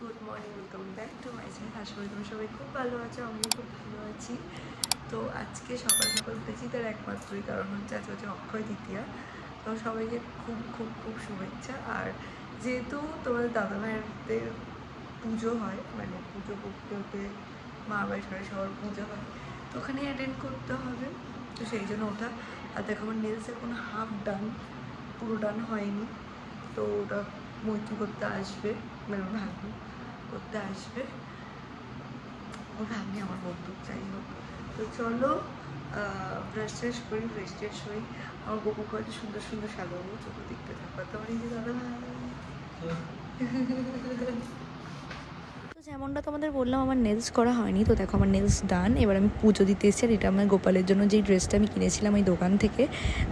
Good morning, welcome back to my channel. আশা করি তুমি সবাই খুব ভালো আছো, আমিও খুব ভালো আছি। তো আজকে সকাল সকাল উঠেছি, তার একমাত্রই কারণ হচ্ছে আজকে হচ্ছে অক্ষয় তৃতীয়া। তো সবাইকে খুব খুব খুব শুভেচ্ছা। আর যেহেতু তোমাদের দাদাভাইদের পুজো হয়, মানে পুজো করতে হতে মা বাড়ি সবার পুজো হয়, তো ওখানে অ্যাটেন্ড করতে হবে, তো সেই জন্য ওটা। আর দেখো আমার নেলস এখন হাফ ডান, পুরো ডান হয়নি। তো ওটা মৈত্রী করতে আসবে, মানে ভাগ্নি করতে আসবে, ও ভাগ্নি আমার বন্ধু, যাই হোক। তো চলো ব্রাশ ট্রাশ করি, ফ্রেশ ট্রেশ হই, আমার গোপু কয়েকটা সুন্দর সুন্দর সাজাবো, চোখ দেখতে থাকবো। তোমার এই যে দাদা ভাই, তো যেমনটা তোমাদের বললাম, আমার নেলস করা হয়নি। তো দেখো আমার নেলস ডান। এবার আমি পুজো দিতে এসেছি। আর এটা আমার গোপালের জন্য যেই ড্রেসটা আমি কিনেছিলাম ওই দোকান থেকে,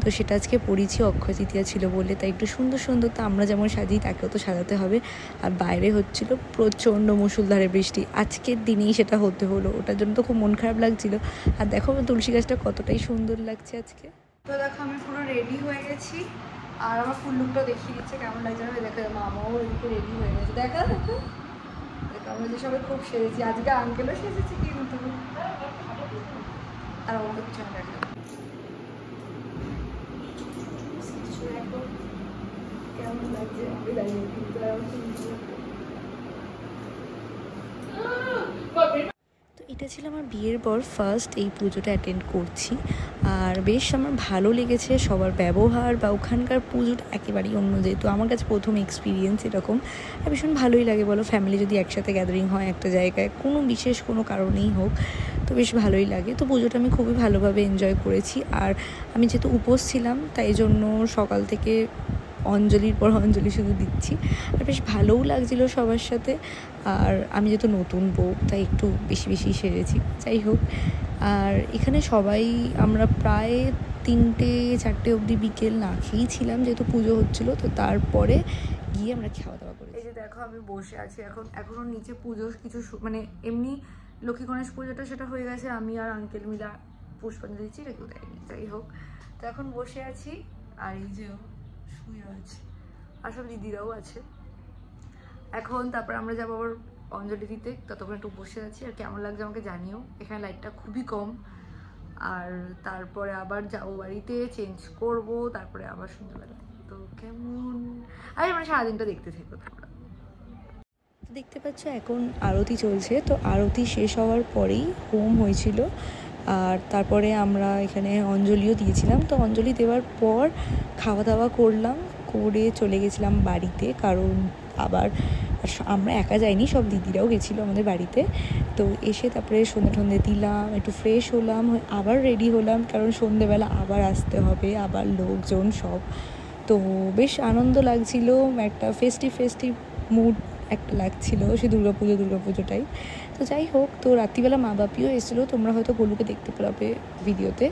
তো সেটা আজকে পরেছি, অক্ষয় তৃতীয়া ছিল বলে। তাই একটু সুন্দর সুন্দর, তো আমরা যেমন সাজি তাকেও তো সাজাতে হবে। আর বাইরে হচ্ছিল প্রচণ্ড মুষলধারে বৃষ্টি, আজকের দিনেই সেটা হতে হলো, ওটার জন্য তো খুব মন খারাপ লাগছিল। আর দেখো আমার তুলসী গাছটা কতটাই সুন্দর লাগছে আজকে। তো দেখো আমি পুরো রেডি হয়ে গেছি, আর আমার ফুল লুকটা দেখিয়ে দিচ্ছে কেমন লাগছে। দেখো মামাও এদিকে রেডি হয়ে গেছে, দেখা দেখো আমরা যে সবাই খুব সেরেছি। আজকে আঙ্কেলও সেজেছি কিন্তু, আর অন্য কিছু দেখা কেমন লাগছে তো এটা ছিল আমার বিয়ের পর ফার্স্ট এই পুজোটা অ্যাটেন্ড করছি। আর বেশ আমার ভালো লেগেছে সবার ব্যবহার, বা ওখানকার পুজোটা একেবারেই অন্য, যেহেতু আমার কাছে প্রথম এক্সপিরিয়েন্স এরকম। আর ভীষণ ভালোই লাগে বলো, ফ্যামিলি যদি একসাথে গ্যাদারিং হয় একটা জায়গায়, কোনো বিশেষ কোনো কারণেই হোক, তো বেশ ভালোই লাগে। তো পুজোটা আমি খুবই ভালোভাবে এনজয় করেছি। আর আমি যেহেতু উপোস ছিলাম, তাই জন্য সকাল থেকে অঞ্জলির পর অঞ্জলি শুধু দিচ্ছি, আর বেশ ভালোও লাগছিলো সবার সাথে। আর আমি যেহেতু নতুন বউ, তাই একটু বেশি বেশি সেরেছি, যাই হোক। আর এখানে সবাই আমরা প্রায় 3-4 অবধি বিকেল না খেয়েই ছিলাম, যেহেতু পুজো হচ্ছিলো। তো তারপরে গিয়ে আমরা খাওয়া দাওয়া করি। এই যে দেখো আমি বসে আছি, এখনো নিচে পুজো কিছু মানে এমনি লক্ষ্মী গণেশ পুজোটা সেটা হয়ে গেছে, আমি আর আঙ্কেল মিলা পুষ্পাঞ্জলি দিচ্ছি, এটা কেউ দেয়নি, যাই হোক। তো এখন বসে আছি, আর এই যে শুয়ে আছে, আর সব দিদিরাও আছে। এখন তারপর আমরা যাবো আবার অঞ্জলি দিতে, ততক্ষণ একটু বসে আছি। আর কেমন লাগছে আমাকে জানিও, এখানে লাইটটা খুবই কম। আর তারপরে আবার যাবো বাড়িতে, চেঞ্জ করব, তারপরে আবার সন্ধ্যাবেলা। তো কেমন, আর মানে সারাদিনটা দেখতে থেকো তোমরা। দেখতে পাচ্ছ এখন আরতি চলছে। তো আরতি শেষ হওয়ার পরেই হোম হয়েছিল, আর তারপরে আমরা এখানে অঞ্জলিও দিয়েছিলাম। তো অঞ্জলি দেওয়ার পর খাওয়া দাওয়া করলাম, করে চলে গেছিলাম বাড়িতে, কারণ আবার আমরা একা যাইনি, সব দিদিরাও গেছিলো আমাদের বাড়িতে। তো এসে তারপরে সন্ধ্যে টন্ধে দিলাম, একটু ফ্রেশ হলাম, আবার রেডি হলাম, কারণ সন্ধ্যেবেলা আবার আসতে হবে, আবার লোকজন সব। তো বেশ আনন্দ লাগছিল, একটা ফেস্টিভ মুড একটা লাগছিল, সে দুর্গাপুজোটাই। তো যাই হোক, তো রাত্রিবেলা মা বাপিও এসেছিলো, তোমরা হয়তো গোলুকে দেখতে পাবে ভিডিওতে।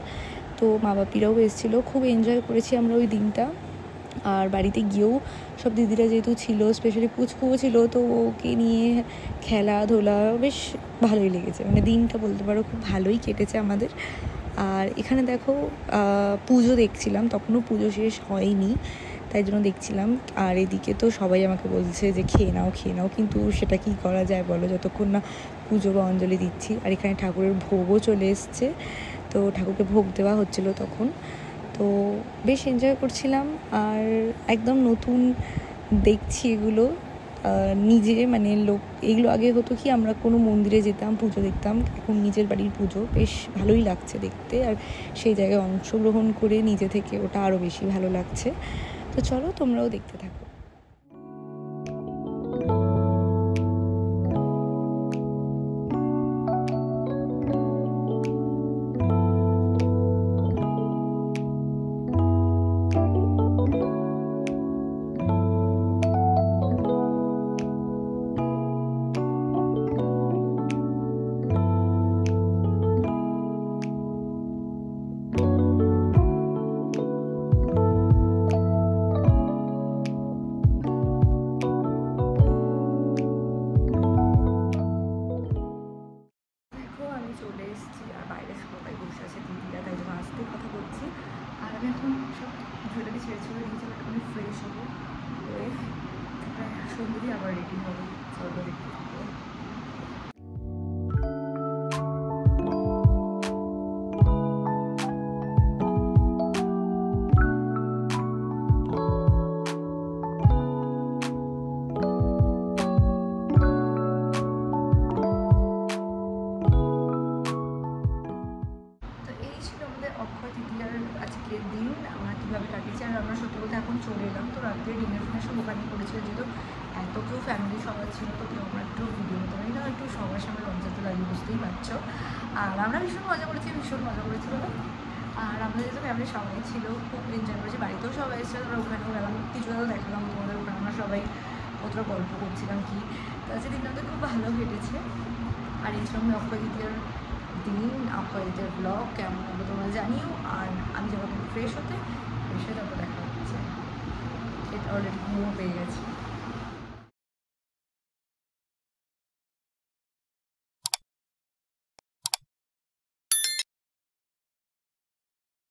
তো মা বাপিরাও এসেছিলো, খুব এনজয় করেছি আমরা ওই দিনটা। আর বাড়িতে গিয়েও সব দিদিরা যেহেতু ছিল, স্পেশালি পুচকুও ছিল, তো ওকে নিয়ে খেলাধুলা বেশ ভালোই লেগেছে, মানে দিনটা বলতে পারো খুব ভালোই কেটেছে আমাদের। আর এখানে দেখো পুজো দেখছিলাম, তখনও পুজো শেষ হয়নি, তাই জন্য দেখছিলাম। আর এদিকে তো সবাই আমাকে বলছে যে খেয়ে নাও, কিন্তু সেটা কি করা যায় বলো, যতক্ষণ না পুজো বা অঞ্জলি দিচ্ছি। আর এখানে ঠাকুরের ভোগও চলে এসছে, তো ঠাকুরকে ভোগ দেওয়া হচ্ছিলো তখন। তো বেশ এনজয় করছিলাম, আর একদম নতুন দেখছি এগুলো নিজে, মানে এগুলো আগে হতো কি, আমরা কোনো মন্দিরে যেতাম, পুজো দেখতাম, এখন নিজের বাড়ির পুজো, বেশ ভালোই লাগছে দেখতে। আর সেই জায়গায় অংশগ্রহণ করে নিজে থেকে ওটা আরও বেশি ভালো লাগছে। তো চলো তোমরাও দেখতে থাকো। আর আমি এখন সব জুয়েলারি ছেড়ে নিয়েছিলাম, একটুখানি ফ্রেশ হবো, হয়ে সন্ধ্যে দিয়ে আবার রেডি হবো, চলো দেখতে। ফ্যামিলি সবার ছিল, তো কেউ আমরা একটু ভিডিও মতো না একটু সবার সামনে লজ্জা তো লাগে, বুঝতেই পারছো। আর আমরা ভীষণ মজা করেছি বলো। আর আমাদের যেহেতু ফ্যামিলি সবাই ছিল, খুব এনজয় করেছি, বাড়িতেও সবাই এসেছিলো, আমরা ওখানেও গেলাম, কিছুটা দেখালাম তোমাদের ওখানে, আমরা সবাই কত গল্প করছিলাম কি। তো আজকে দিনটা আমাদের খুব ভালো কেটেছে। আর এই সঙ্গে অক্ষয় দ্বিতীয়ার দিন, অক্ষয় দ্বিতীয়ার ব্লগ কেমন হলো তোমরা জানিও। আর আমি যখন ফ্রেশ হতে তারপর দেখা হচ্ছে, এটা অলরেডি ঘুমও পেয়ে গেছি।